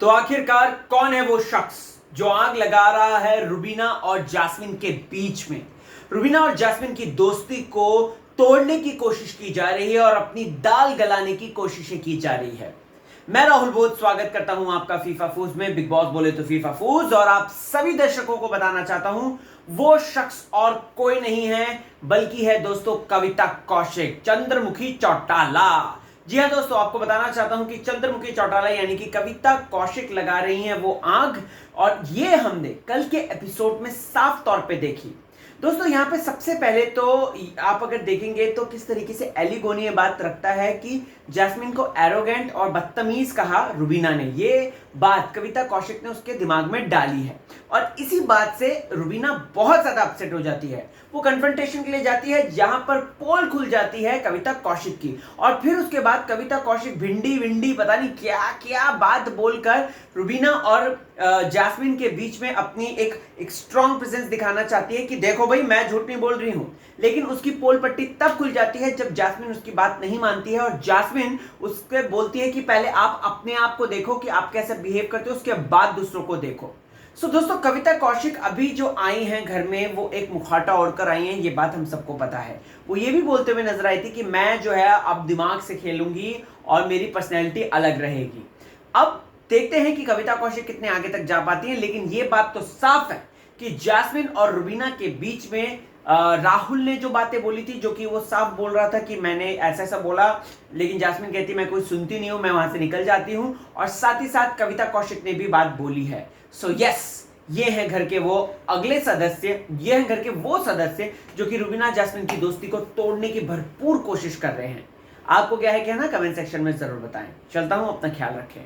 तो आखिरकार कौन है वो शख्स जो आग लगा रहा है रुबीना और जास्मिन के बीच में। रुबीना और जास्मिन की दोस्ती को तोड़ने की कोशिश की जा रही है और अपनी दाल गलाने की कोशिशें की जा रही है। मैं राहुल बोध स्वागत करता हूं आपका फीफा फूज में। बिग बॉस बोले तो फीफा फूज। और आप सभी दर्शकों को बताना चाहता हूं वो शख्स और कोई नहीं है बल्कि है दोस्तों कविता कौशिक, चंद्रमुखी चौटाला। जी हाँ दोस्तों, आपको बताना चाहता हूं कि चंद्रमुखी चौटाला यानी कि कविता कौशिक लगा रही हैं वो आग, और ये हमने कल के एपिसोड में साफ तौर पे देखी। दोस्तों यहाँ पे सबसे पहले तो आप अगर देखेंगे तो किस तरीके से एलिगोनी ये बात रखता है कि जैस्मिन को एरोगेंट और बदतमीज कहा रुबीना ने। ये बात कविता कौशिक ने उसके दिमाग में डाली है और इसी बात से रुबीना बहुत ज्यादा अपसेट हो जाती है। वो कन्फ्रंटेशन के लिए जाती है जहां पर पोल खुल जाती है कविता कौशिक की, और फिर उसके बाद कविता कौशिक भिंडी विंडी पता नहीं क्या क्या बात बोलकर रुबीना और जैस्मिन के बीच में अपनी एक स्ट्रॉन्ग प्रेजेंस दिखाना चाहती है कि देखो भाई मैं झूठ नहीं बोल रही हूं। लेकिन उसकी पोल पट्टी तब खुल जाती है जब जैस्मिन उसकी बात नहीं मानती है और जैस्मिन उसके बोलती है कि पहले आप अपने आप को देखो कि आप कैसे बिहेव करते हो, उसके बाद दूसरों को देखो। सो दोस्तों कविता कौशिक अभी जो आई हैं घर में वो एक मुखौटा ओढ़कर आई हैं, ये बात हम सबको पता है। वो ये भी बोलते हुए नजर आई थी कि मैं जो है अब दिमाग से खेलूंगी और मेरी पर्सनैलिटी अलग रहेगी। अब देखते हैं कि कविता कौशिक कितने आगे तक जा पाती है। लेकिन ये बात तो साफ है कि जैस्मिन और रुबीना के बीच में राहुल ने जो बातें बोली थी, जो कि वो साफ बोल रहा था कि मैंने ऐसा ऐसा बोला, लेकिन जैस्मिन कहती मैं कोई सुनती नहीं हूं, मैं वहां से निकल जाती हूं। और साथ ही साथ कविता कौशिक ने भी बात बोली है। सो यस, ये हैं घर के वो अगले सदस्य, ये हैं घर के वो सदस्य जो कि रुबीना जैस्मिन की दोस्ती को तोड़ने की भरपूर कोशिश कर रहे हैं। आपको क्या है कहना, कमेंट सेक्शन में जरूर बताएं। चलता हूं, अपना ख्याल रखें।